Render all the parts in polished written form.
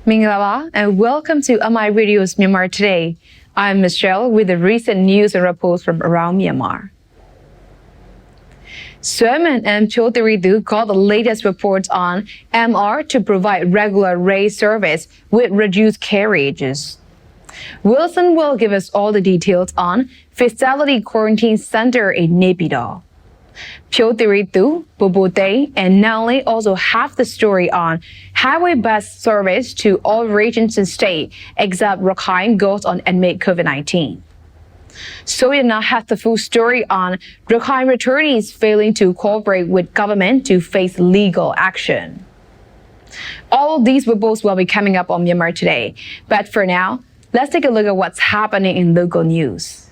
Mingala, and welcome to My Radio's Myanmar Today. I'm Michelle with the recent news and reports from around Myanmar. Sherman and Chothiridu got the latest reports on MR to provide regular rail service with reduced carriages. Wilson will give us all the details on Facility Quarantine Center in Nay Pyi Taw. Chothiridu, Bobote, and Nali also have the story on highway bus service to all regions and state except Rakhine goes on admit COVID-19. Soyana has the full story on Rakhine returnees failing to cooperate with government to face legal action. All of these reports will be coming up on Myanmar Today, but for now, let's take a look at what's happening in local news.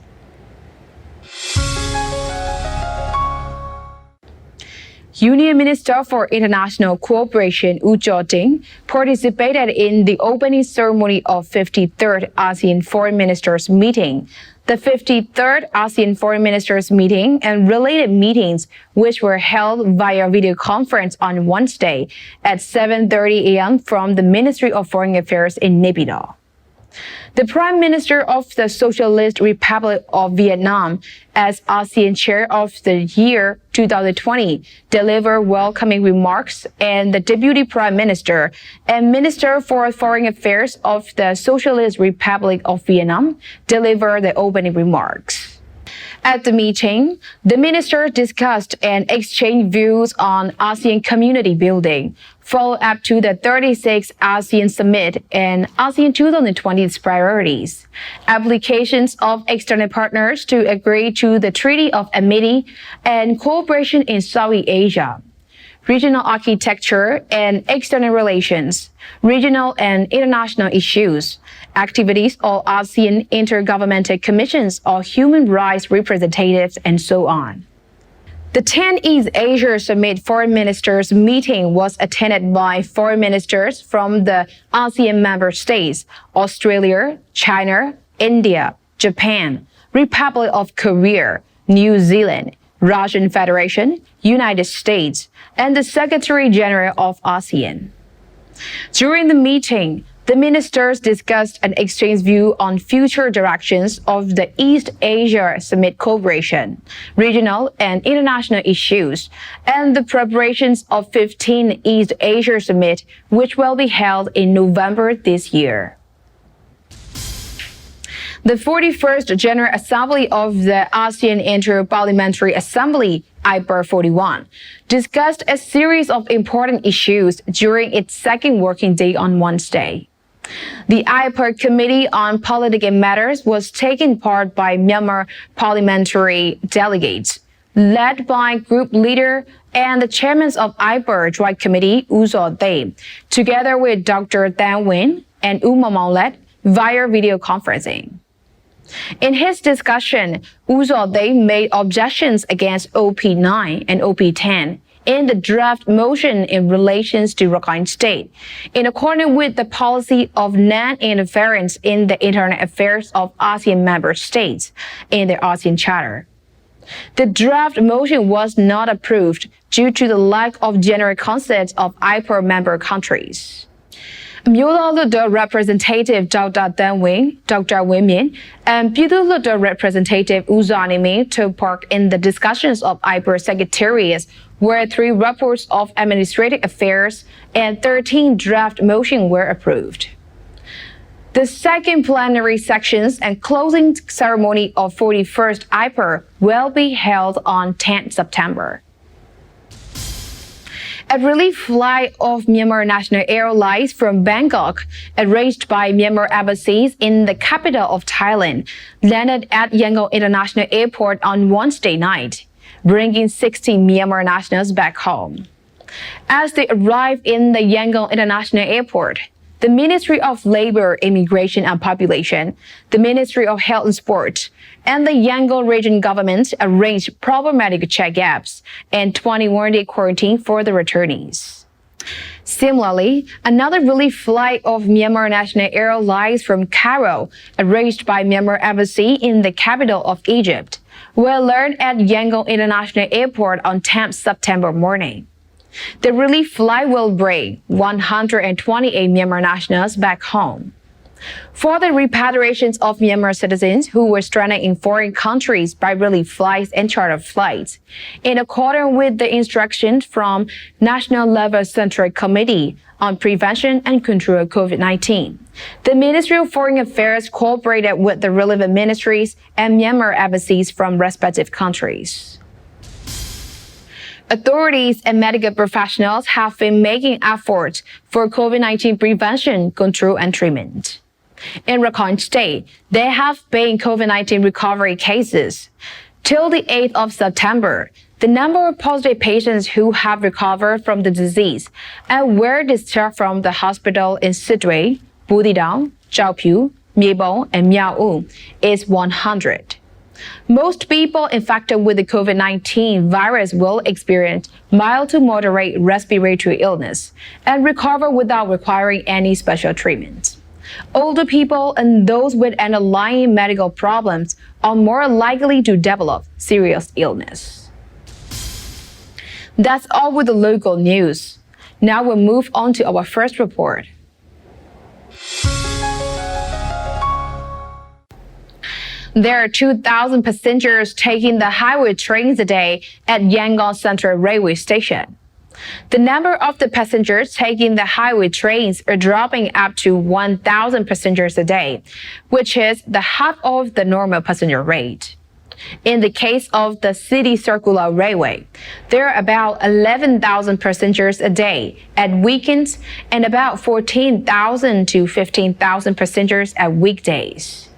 Union Minister for International Cooperation Woo Cho-ting participated in the opening ceremony of 53rd ASEAN Foreign Ministers meeting. The 53rd ASEAN Foreign Ministers meeting and related meetings, which were held via video conference on Wednesday at 7:30 a.m. from the Ministry of Foreign Affairs in Nay Pyi Taw. The Prime Minister of the Socialist Republic of Vietnam, as ASEAN Chair of the Year 2020, delivered welcoming remarks, and the Deputy Prime Minister and Minister for Foreign Affairs of the Socialist Republic of Vietnam delivered the opening remarks. At the meeting, the ministers discussed and exchanged views on ASEAN community building, follow-up to the 36th ASEAN Summit and ASEAN 2020's priorities, applications of external partners to agree to the Treaty of Amity and cooperation in Southeast Asia, regional architecture and external relations, regional and international issues, activities of ASEAN intergovernmental commissions or human rights representatives, and so on. The 10th East Asia Summit Foreign Ministers meeting was attended by foreign ministers from the ASEAN member states, Australia, China, India, Japan, Republic of Korea, New Zealand, Russian Federation, United States, and the Secretary General of ASEAN. During the meeting, the ministers discussed and exchanged views on future directions of the East Asia Summit cooperation, regional and international issues, and the preparations of 15th East Asia Summit, which will be held in November this year. The 41st General Assembly of the ASEAN Inter-Parliamentary Assembly, IPAR 41, discussed a series of important issues during its second working day on Wednesday. The IPAR Committee on Political Matters was taken part by Myanmar parliamentary delegates, led by group leader and the chairman of IPAR Joint Committee, Woo Taw, together with Dr. Than Win and Mamaulet via video conferencing. In his discussion, Woo Taw made objections against OP9 and OP10 in the draft motion in relation to Rakhine State, in accordance with the policy of non-interference in the internal affairs of ASEAN member states in the ASEAN Charter. The draft motion was not approved due to the lack of general consent of IPAR member countries. Myanmar Representative Dr. Than Win, Dr. Win Min, and Myanmar Representative Woo Taw took part in the discussions of IPAR secretariats, where 3 reports of administrative affairs and 13 draft motions were approved. The second plenary sections and closing ceremony of 41st IPAR will be held on 10th September. A relief flight of Myanmar National Airlines from Bangkok, arranged by Myanmar embassies in the capital of Thailand, landed at Yangon International Airport on Wednesday night, bringing 60 Myanmar nationals back home. As they arrived in the Yangon International Airport, the Ministry of Labor, Immigration and Population, the Ministry of Health and Sport, and the Yangon region government arranged problematic check-ups and 21-day quarantine for the returnees. Similarly, another relief flight of Myanmar National Airlines from Cairo, arranged by Myanmar Embassy in the capital of Egypt, will land at Yangon International Airport on 10th September morning. The relief flight will bring 128 Myanmar nationals back home. For the repatriations of Myanmar citizens who were stranded in foreign countries by relief flights and charter flights, in accordance with the instructions from National Level Central Committee on Prevention and Control of COVID-19, the Ministry of Foreign Affairs cooperated with the relevant ministries and Myanmar embassies from respective countries. Authorities and medical professionals have been making efforts for COVID-19 prevention, control, and treatment. In Rakhine State, there have been COVID-19 recovery cases. Till the 8th of September, the number of positive patients who have recovered from the disease and were discharged from the hospital in Sidway, Budidang, Chaopyu, Myebong, and Miao is 100. Most people infected with the COVID-19 virus will experience mild to moderate respiratory illness and recover without requiring any special treatment. Older people and those with underlying medical problems are more likely to develop serious illness. That's all with the local news. Now we'll move on to our first report. There are 2,000 passengers taking the highway trains a day at Yangon Central Railway Station. The number of the passengers taking the highway trains are dropping up to 1,000 passengers a day, which is the half of the normal passenger rate. In the case of the City Circular Railway, there are about 11,000 passengers a day at weekends and about 14,000 to 15,000 passengers at weekdays.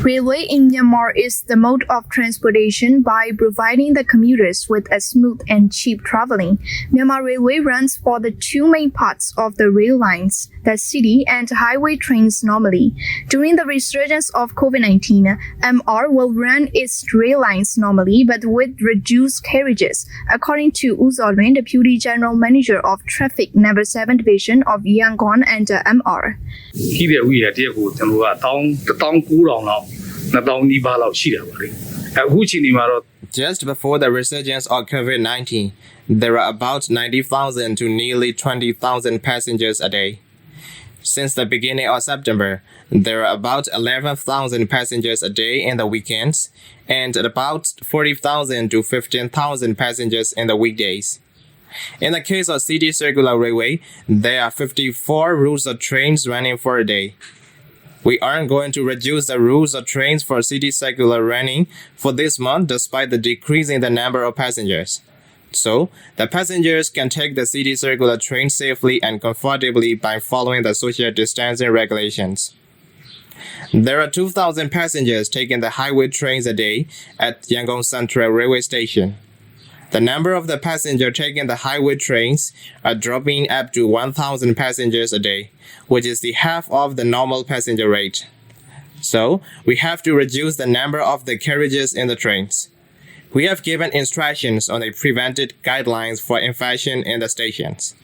Railway in Myanmar is the mode of transportation by providing the commuters with a smooth and cheap traveling. Myanmar Railway runs for the two main parts of the rail lines, the city and highway trains normally. During the resurgence of COVID-19, MR will run its rail lines normally but with reduced carriages, according to U Zaw-lwin, Deputy General Manager of Traffic Number 7 Division of Yangon and MR. Just before the resurgence of COVID-19, there are about 90,000 to nearly 20,000 passengers a day. Since the beginning of September, there are about 11,000 passengers a day in the weekends and about 40,000 to 15,000 passengers in the weekdays. In the case of City Circular Railway, there are 54 routes of trains running for a day. We aren't going to reduce the routes of trains for City Circular running for this month despite the decrease in the number of passengers. So, the passengers can take the City Circular train safely and comfortably by following the social distancing regulations. There are 2,000 passengers taking the highway trains a day at Yangon Central Railway Station. The number of the passengers taking the highway trains are dropping up to 1,000 passengers a day, which is the half of the normal passenger rate. So, we have to reduce the number of the carriages in the trains. We have given instructions on the prevented guidelines for infection in the stations.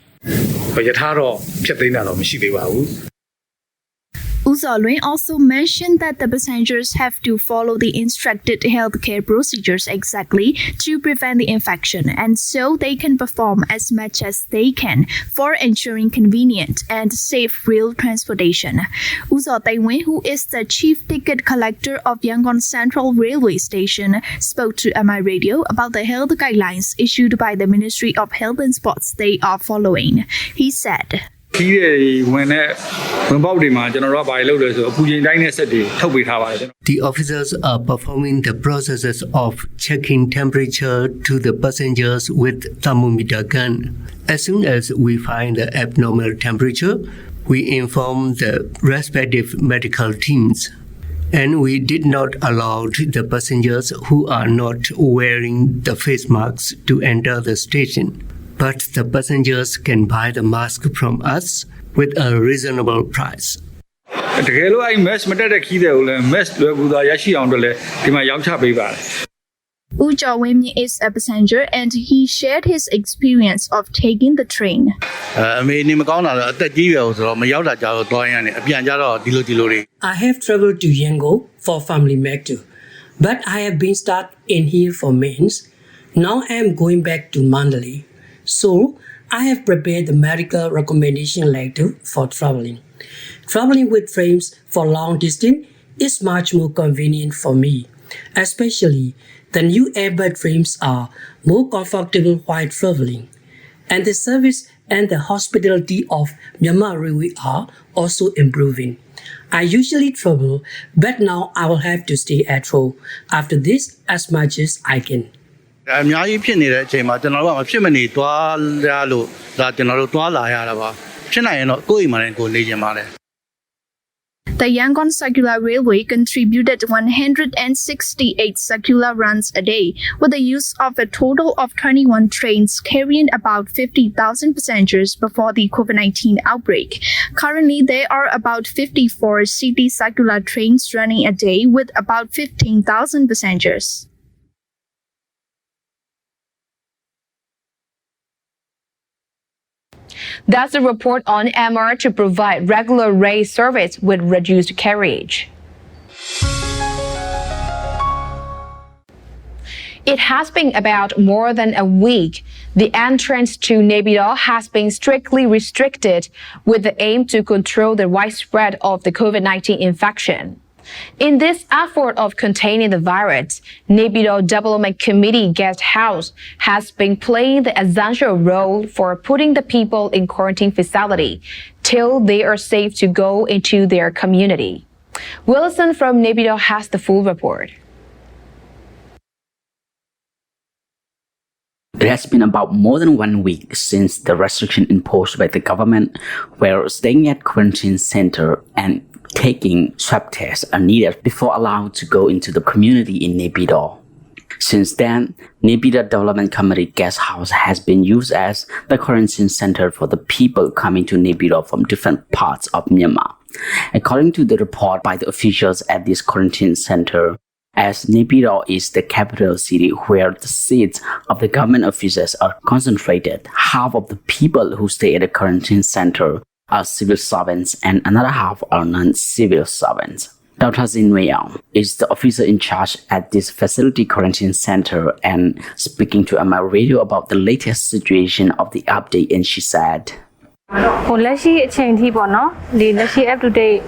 U Zaw-lwin also mentioned that the passengers have to follow the instructed healthcare procedures exactly to prevent the infection, and so they can perform as much as they can for ensuring convenient and safe rail transportation. U Zaw-lwin, who is the chief ticket collector of Yangon Central Railway Station, spoke to MI Radio about the health guidelines issued by the Ministry of Health and Sports they are following. He said, The officers are performing the processes of checking temperature to the passengers with thermometer gun. As soon as we find the abnormal temperature, we inform the respective medical teams. And we did not allow the passengers who are not wearing the face masks to enter the station. But the passengers can buy the mask from us with a reasonable price. U Zaw-lwin is a passenger and he shared his experience of taking the train. I have traveled to Yangon for family matter, but I have been stuck in here for months. Now I am going back to Mandalay. So I have prepared the medical recommendation letter for traveling. Traveling with friends for long distance is much more convenient for me, especially the new airbag frames are more comfortable while traveling. And the service and the hospitality of Myanmar Railway are also improving. I usually travel, but now I will have to stay at home after this as much as I can. အများကြီးဖြစ်နေတဲ့အချိန်မှာကျွန်တော်တို့ကမဖြစ်မနေသွားရလို့ဒါကျွန်တော်တို့သွားလာရတာပါဖြစ်နိုင်ရင်တော့ကိုယ့်အိမ်မှာလည်းကိုယ်နေကြပါလေ The Yangon Circular Railway contributed 168 circular runs a day, with the use of a total of 21 trains carrying about 50,000 passengers before the COVID-19 outbreak. Currently, there are about 54 city circular trains running a day with about 15,000 passengers. That's a report on MR to provide regular rail service with reduced carriage. It has been about more than a week. The entrance to Nay Pyi Taw has been strictly restricted with the aim to control the widespread of the COVID-19 infection. In this effort of containing the virus, Nay Pyi Taw Development Committee Guest House has been playing the essential role for putting the people in quarantine facility till they are safe to go into their community. Wilson from Nay Pyi Taw has the full report. It has been about more than 1 week since the restriction imposed by the government, where staying at quarantine center and taking swab tests are needed before allowed to go into the community in Nay Pyi Taw. Since then, Nay Pyi Taw Development Committee Guest House has been used as the quarantine center for the people coming to Nay Pyi Taw from different parts of Myanmar. According to the report by the officials at this quarantine center, as Nay Pyi Taw is the capital city where the seats of the government offices are concentrated, half of the people who stay at the quarantine center are civil servants and another half are non-civil servants. Dr. Zinwei is the officer in charge at this facility quarantine center and speaking to MR Radio about the latest situation of the update, and she said, ဟိုလက်ရှိအချိန်ထိပေါ့နော်ဒီလက်ရှိ up to date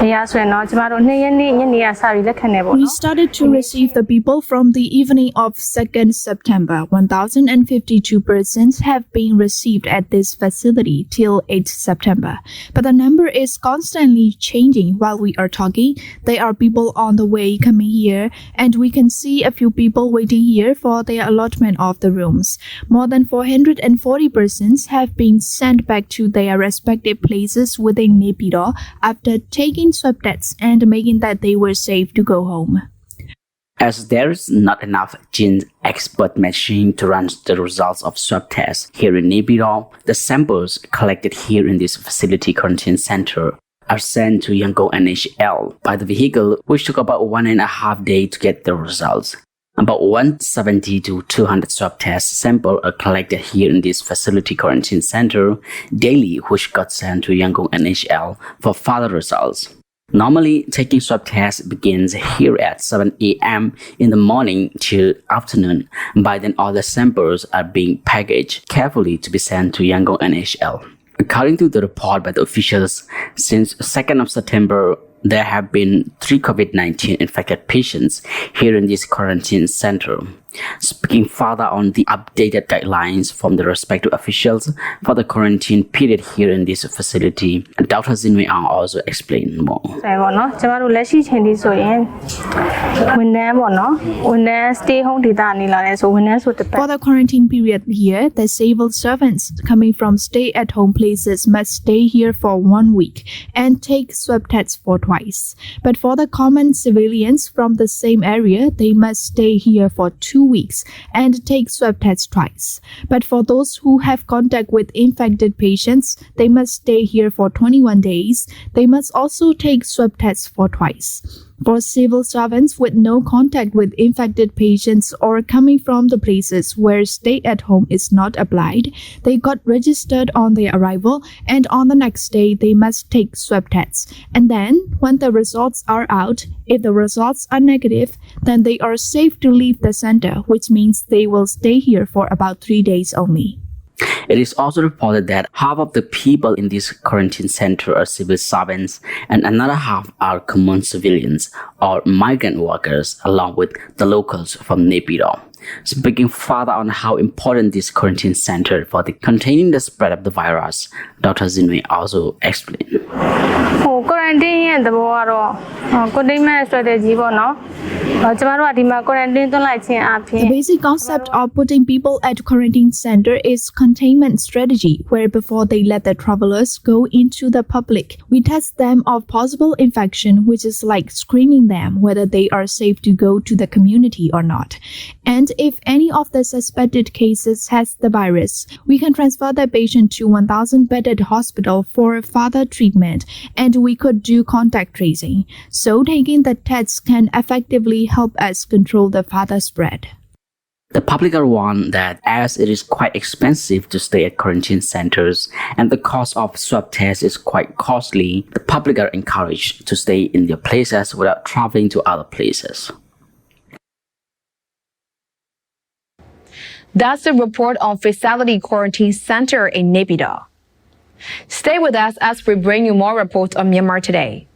နေရာဆိုရင်တော့ကျမတို့2ရက်နေ့ညနေကစပြီးလက်ခံနေပေါ့နော် We started to receive the people from the evening of 2nd September. 1,052 persons have been received at this facility till 8th September. But the number is constantly changing while we are talking. There are people on the way coming here, and we can see a few people waiting here for their allotment of the rooms. More than 440 persons have been sent back to their respective places within Nay Pyi Taw after taking swab tests and making that they were safe to go home. As there is not enough gene expert machine to run the results of swab tests here in Nay Pyi Taw, the samples collected here in this facility quarantine center are sent to Yangon NHL by the vehicle, which took about 1.5 days to get the results. About 170 to 200 swab test samples are collected here in this facility quarantine center daily, which got sent to Yangon NHL for further results. Normally, taking swab tests begins here at 7 a.m. in the morning till afternoon. By then, all the samples are being packaged carefully to be sent to Yangon NHL. According to the report by the officials, since 2nd of September, there have been 3 COVID-19 infected patients here in this quarantine center. Speaking further on the updated guidelines from the respective officials for the quarantine period here in this facility, Dr. Zinwei also explained more. ဆိုပေါ့နော်ကျမတို့လက်ရှိချိန်ဒီဆိုရင်ဝန်ထမ်းပေါ့နော်ဝန်ထမ်း stay home ဒေတာနေလာတယ်ဆိုဝန်ထမ်းဆိုတစ်ပတ် For the quarantine period here, the civil servants coming from stay-at-home places must stay here for 1 week and take swab tests for twice. But for the common civilians from the same area, they must stay here for 2 weeks and take swab tests twice. But for those who have contact with infected patients, they must stay here for 21 days. They must also take swab tests for twice. For civil servants with no contact with infected patients or coming from the places where stay at home is not applied, they got registered on their arrival, and on the next day they must take swab tests. And then, when the results are out, if the results are negative, then they are safe to leave the center, which means they will stay here for about 3 days only. It is also reported that half of the people in this quarantine center are civil servants and another half are common civilians or migrant workers along with the locals from Nay Pyi Taw. Speaking further on how important this quarantine center for containing the spread of the virus, Dr. Zinwei also explained. Quarantine ရဲ့သဘောကတော့ containment strategy ပေါ့နော်ကျမတို့ကဒီမှာ quarantine သွင်းလိုက်ခြင်းအပြင် The basic concept of putting people at quarantine center is containment strategy, where before they let the travelers go into the public, we test them of possible infection, which is like screening them whether they are safe to go to the community or not. And if any of the suspected cases has the virus, we can transfer the patient to 1,000-bedded hospital for further treatment, and we could do contact tracing. So taking the tests can effectively help us control the further spread. The public are warned that as it is quite expensive to stay at quarantine centers and the cost of swab tests is quite costly, the public are encouraged to stay in their places without traveling to other places. That's the report on Facility Quarantine Center in Nay Pyi Taw. Stay with us as we bring you more reports on Myanmar Today.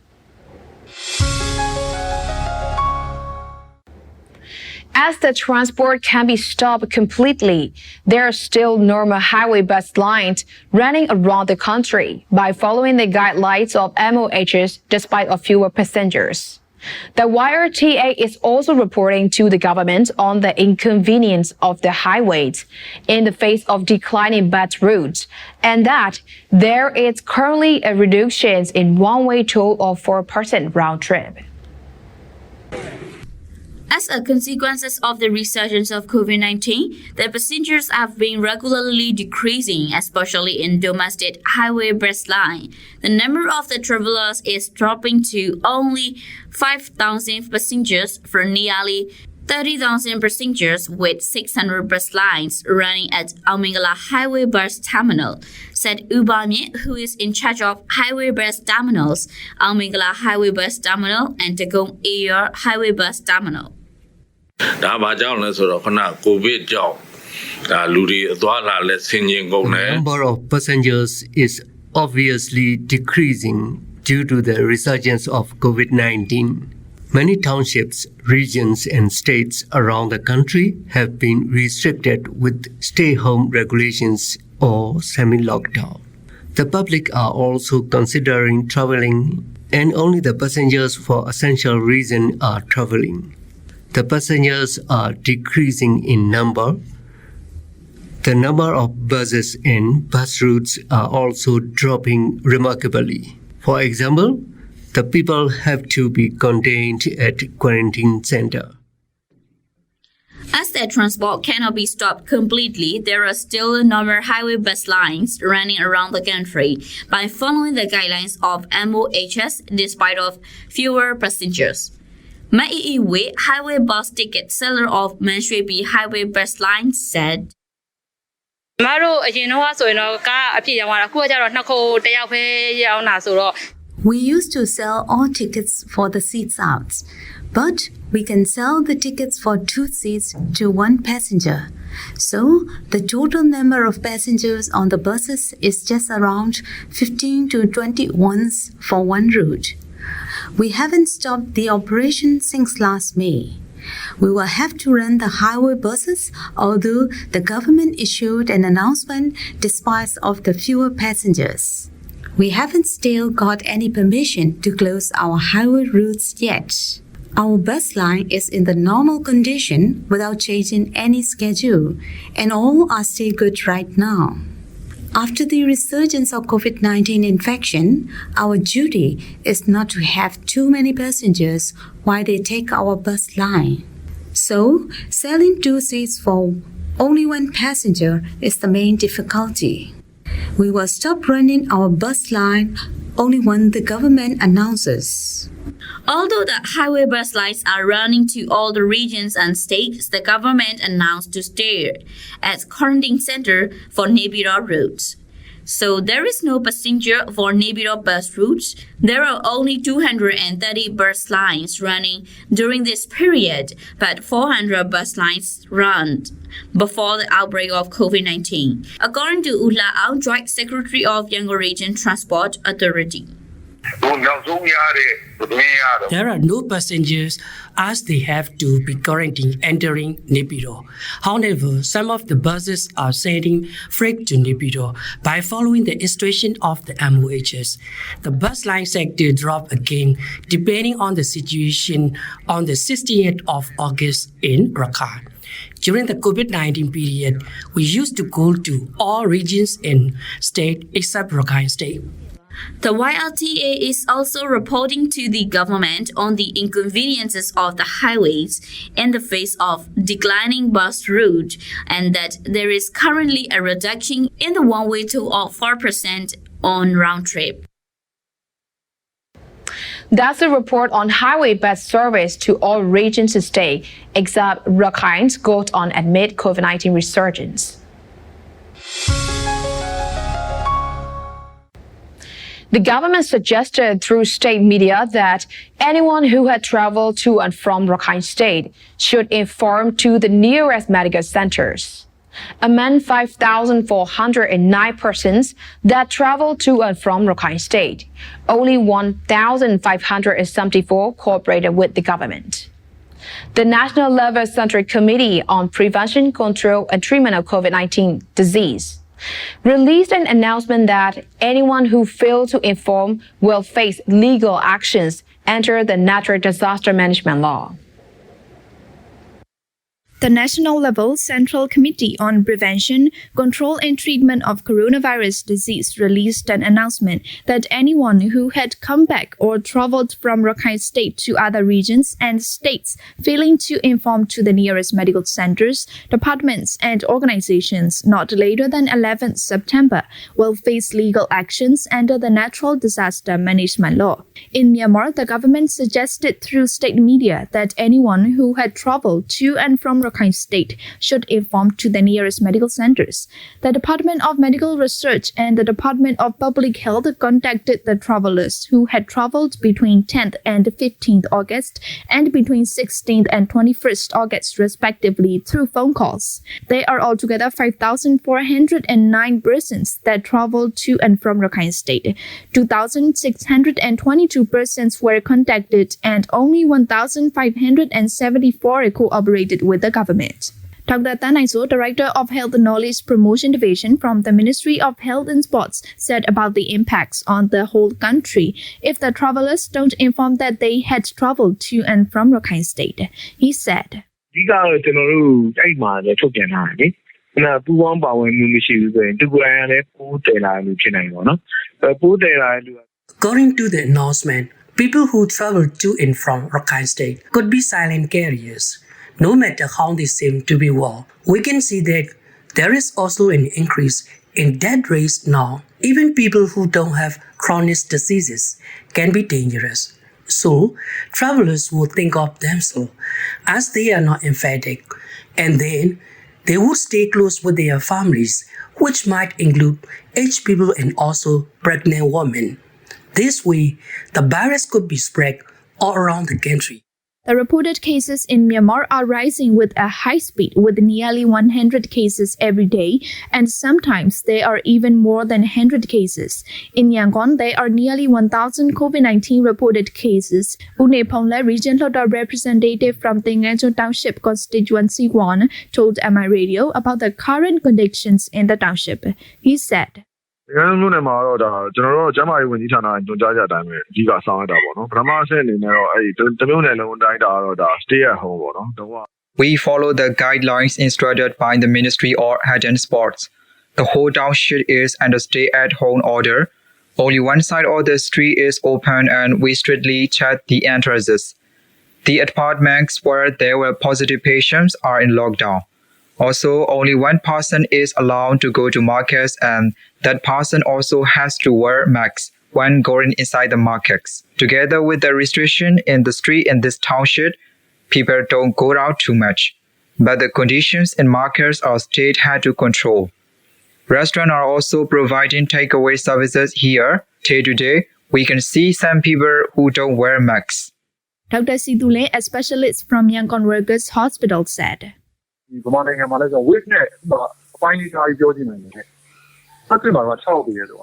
As the transport can be stopped completely, there are still normal highway bus lines running around the country by following the guidelines of MOHs despite of fewer passengers. The YRTA is also reporting to the government on the inconvenience of the highways in the face of declining bus routes, and that there is currently a reduction in one-way toll of 4% round trip. As a consequence of the resurgence of COVID-19, the passengers have been regularly decreasing, especially in domestic highway bus line. The number of the travelers is dropping to only 5,000 passengers for nearly 30,000 passengers with 600 bus lines running at Aomingala Highway Bus Terminal, said Ubamye, who is in charge of highway bus terminals, Aomingala Highway Bus Terminal and Tagong Air Highway Bus Terminal. ဒါဘာကြောင့်လဲဆိုတော့ခဏကိုဗစ်ကြောင့်ဒါလူတွေအသွားလာလက်ဆင်ခြင်ကုန်တယ် The number of passengers is obviously decreasing due to the resurgence of COVID-19. Many townships, regions and states around the country have been restricted with stay-home regulations or semi-lockdown. The public are also considering traveling, and only the passengers for essential reason are traveling. The passengers are decreasing in number. The number of buses and bus routes are also dropping remarkably. For example, the people have to be contained at quarantine center. As the transport cannot be stopped completely, there are still normal highway bus lines running around the country by following the guidelines of MOHs despite of fewer passengers. Mai Wei, highway bus ticket seller of Manshui Highway Bus Line, said, ကျမတို့အရင်တော့ဆိုရင်တော့ကားအပြည့်ရောင်းရတာအခုကကျတော့နှစ်ခုတစ်ယောက်ပဲရောင်းတာဆိုတော့ We used to sell all tickets for the seats out, but we can sell the tickets for 2 seats to 1 passenger. So the total number of passengers on the buses is just around 15 to 20 ones for one route. We haven't stopped the operation since last May. We will have to run the highway buses, although the government issued an announcement despite of the fewer passengers. We haven't still got any permission to close our highway routes yet. Our bus line is in the normal condition without changing any schedule, and all are still good right now. After the resurgence of COVID-19 infection, our duty is not to have too many passengers while they take our bus line. So, selling 2 seats for only 1 passenger is the main difficulty. We will stop running our bus line only when the government announces. Although the highway bus lines are running to all the regions and states, the government announced to stay at quarantine center for Nay Pyi Taw routes. So there is no passenger for Nay Pyi Taw bus routes. There are only 230 bus lines running during this period, but 400 bus lines run before the outbreak of COVID-19, according to Ula Ao, Joint Secretary of Yangon Region Transport Authority. There are no passengers as they have to be quarantined entering Nay Pyi Taw. However, some of the buses are sending freight to Nay Pyi Taw by following the instruction of the MOHs. The bus line sector dropped again depending on the situation on the 16th of August in Rakhine. During the COVID-19 period, we used to go to all regions in state except Rakhine State. The YLTA is also reporting to the government on the inconveniences of the highways in the face of declining bus route and that there is currently a reduction in the one-way toll of 4% on round trip. That's a report on highway bus service to all regions to stay, except Rakhine's goes on amid COVID-19 resurgence. The government suggested through state media that anyone who had traveled to and from Rakhine State should inform to the nearest medical centers. Among 5,409 persons that traveled to and from Rakhine State, only 1,574 cooperated with the government. The National Level Central Committee on Prevention, Control and Treatment of COVID-19 disease released an announcement that anyone who failed to inform will face legal actions under the Natural Disaster Management Law. The National Level Central Committee on Prevention, Control and Treatment of Coronavirus Disease released an announcement that anyone who had come back or traveled from Rakhine State to other regions and states failing to inform to the nearest medical centers, departments and organizations not later than 11th September will face legal actions under the Natural Disaster Management Law. In Myanmar, the government suggested through state media that anyone who had traveled to and from Rakhine State should inform to the nearest medical centers. The Department of Medical Research and the Department of Public Health contacted the travelers who had traveled between 10th and 15th August and between 16th and 21st August respectively through phone calls. There are altogether 5,409 persons that traveled to and from Rakhine State. 2,622 persons were contacted and only 1,574 cooperated with the government. Dr. Tan Aiso, Director of Health Knowledge Promotion Division from the Ministry of Health and Sports, said about the impacts on the whole country if the travelers don't inform that they had traveled to and from Rakhine State. He said, According to the announcement, people who travel to and from Rakhine State could be silent carriers. No matter how they seem to be well, we can see that there is also an increase in death rates now. Even people who don't have chronic diseases can be dangerous. So, travelers will think of themselves as they are not infected, and then they would stay close with their families, which might include aged people and also pregnant women. This way, the virus could be spread all around the country. The reported cases in Myanmar are rising with a high speed, with nearly 100 cases every day, and sometimes there are even more than 100 cases. In Yangon, there are nearly 1,000 COVID-19 reported cases. Une Phongla, regional representative from Tengancho Township Constituency 1, told MI Radio about the current conditions in the township. He said, We follow the guidelines instructed by the Ministry of Health and Sports. The whole township is under stay-at-home order. Only one side of the street is open and we strictly check the entrances. The apartments where there were positive patients are in lockdown. Also, only one person is allowed to go to markets and that person also has to wear masks. when going inside the markets. Together with the restriction in the street in this township, people don't go out too much. But the conditions in markets our state had to control. Restaurants are also providing takeaway services here. Day to day, we can see some people who don't wear masks. Dr. Sidule, a specialist from Yangon Workers Hospital, said. ဒီမှာနိုင်ငံမှာလည်းဆို weight နဲ့အပိုင်းလေးထားပြီးပြောကြည့်နိုင်တယ်။အဲ့ဒီမှာ6ปีရဲတော့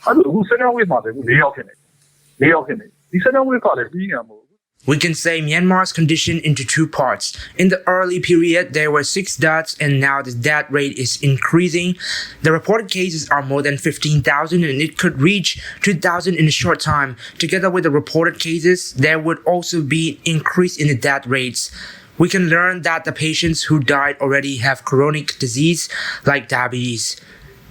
အဲ့ဒါအခု second wave မှာပဲ4ယောက်ဖြစ်နေ။4ယောက်ဖြစ်နေ။ဒီ second wave ကလည်းပြီးနေမှာမဟုတ်ဘူး။ We can say Myanmar's condition into two parts. In the early period, there were 6 deaths, and now the death rate is increasing. The reported cases are more than 15,000, and it could reach 2,000 in a short time. Together with the reported cases, there would also be an increase in the death rates. We can learn that the patients who died already have chronic disease like diabetes.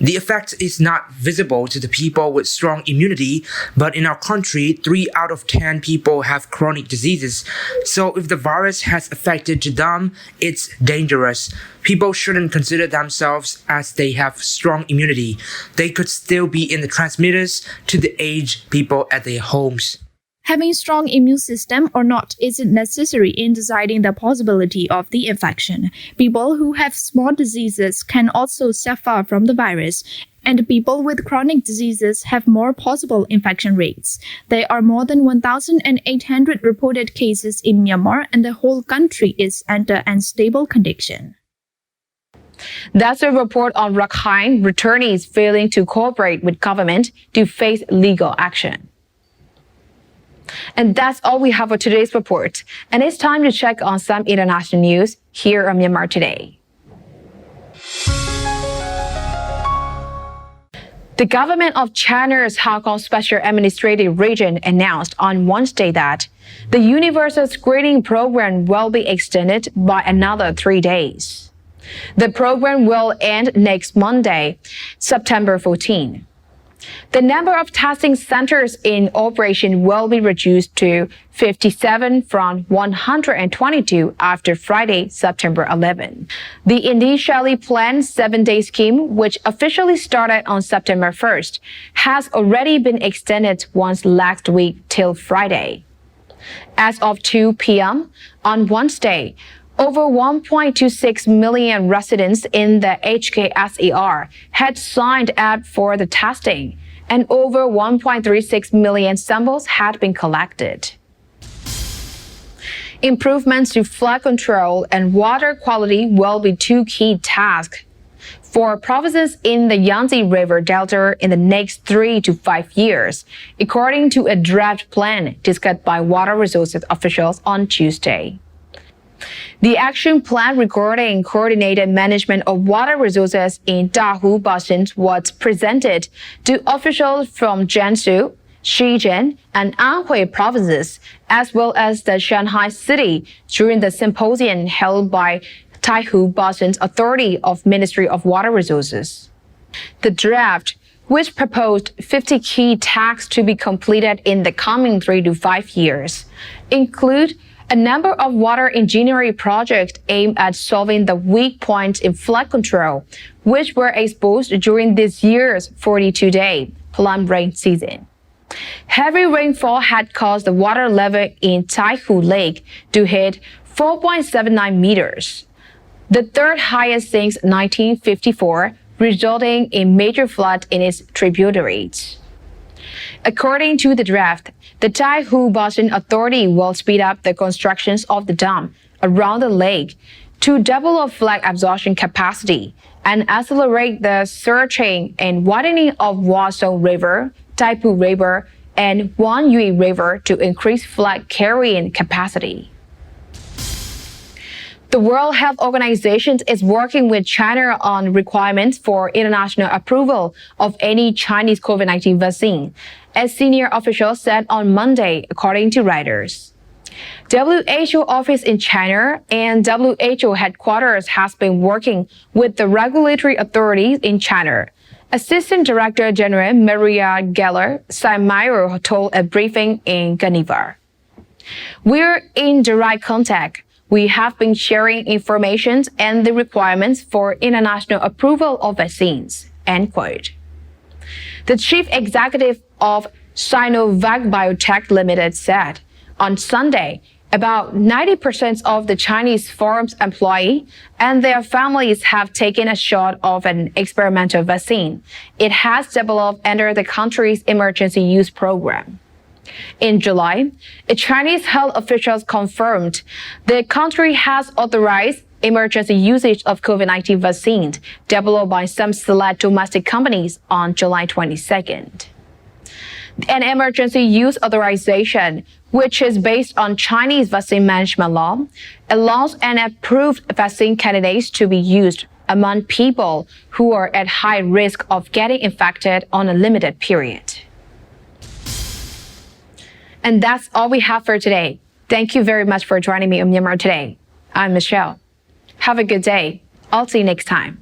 The effect is not visible to the people with strong immunity, but in our country, 3 out of 10 people have chronic diseases. So if the virus has affected to them, it's dangerous. People shouldn't consider themselves as they have strong immunity. They could still be in the transmitters to the aged people at their homes. Having strong immune system or not isn't necessary in deciding the possibility of the infection. People who have small diseases can also suffer from the virus, and people with chronic diseases have more possible infection rates. There are more than 1,800 reported cases in Myanmar, and the whole country is under unstable condition. That's a report on Rakhine returnees failing to cooperate with government to face legal action. And that's all we have for today's report. And it's time to check on some international news here on Myanmar Today. The government of China's Hong Kong Special Administrative Region announced on Wednesday that the universal screening program will be extended by another 3 days. The program will end next Monday, September 14. The number of testing centers in operation will be reduced to 57 from 122 after Friday, September 11. The initially planned 7-day scheme, which officially started on September 1st, has already been extended once last week till Friday. As of 2 p.m. on Wednesday, over 1.26 million residents in the HKSER had signed up for the testing, and over 1.36 million samples had been collected. Improvements to flood control and water quality will be 2 key tasks for provinces in the Yangtze River Delta in the next 3 to 5 years, according to a draft plan discussed by water resources officials on Tuesday. The action plan regarding coordinated management of water resources in Dahu Basin was presented to officials from Jiangsu, Shenzhen, and Anhui provinces, as well as the Shanghai city during the symposium held by Taihu Basin Authority of Ministry of Water Resources. The draft, which proposed 50 key tasks to be completed in the coming 3 to 5 years, include a number of water engineering projects aimed at solving the weak points in flood control, which were exposed during this year's 42-day plum rain season. Heavy rainfall had caused the water level in Taihu Lake to hit 4.79 meters, the third highest since 1954, resulting in major flood in its tributaries. According to the draft, the Taihu Basin Authority will speed up the constructions of the dam around the lake to double the flood absorption capacity and accelerate the searching and widening of Wasong River, Taipu River, and Wanyue River to increase flood carrying capacity. The World Health Organization is working with China on requirements for international approval of any Chinese COVID-19 vaccine, a senior official said on Monday, according to Reuters. WHO office in China and WHO headquarters has been working with the regulatory authorities in China. Assistant Director General Maria Geller Saimayo told a briefing in Geneva. We're in direct contact. We have been sharing information and the requirements for international approval of vaccines, end quote. The chief executive of Sinovac Biotech Limited said. On Sunday, about 90% of the Chinese firm's employees and their families have taken a shot of an experimental vaccine. It has developed under the country's emergency use program. In July, Chinese health officials confirmed the country has authorized emergency usage of COVID-19 vaccines developed by some select domestic companies on July 22nd. An emergency use authorization, which is based on Chinese vaccine management law, allows an approved vaccine candidates to be used among people who are at high risk of getting infected on a limited period. And that's all we have for today. Thank you very much for joining me on Myanmar Today. I'm Michelle. Have a good day. I'll see you next time.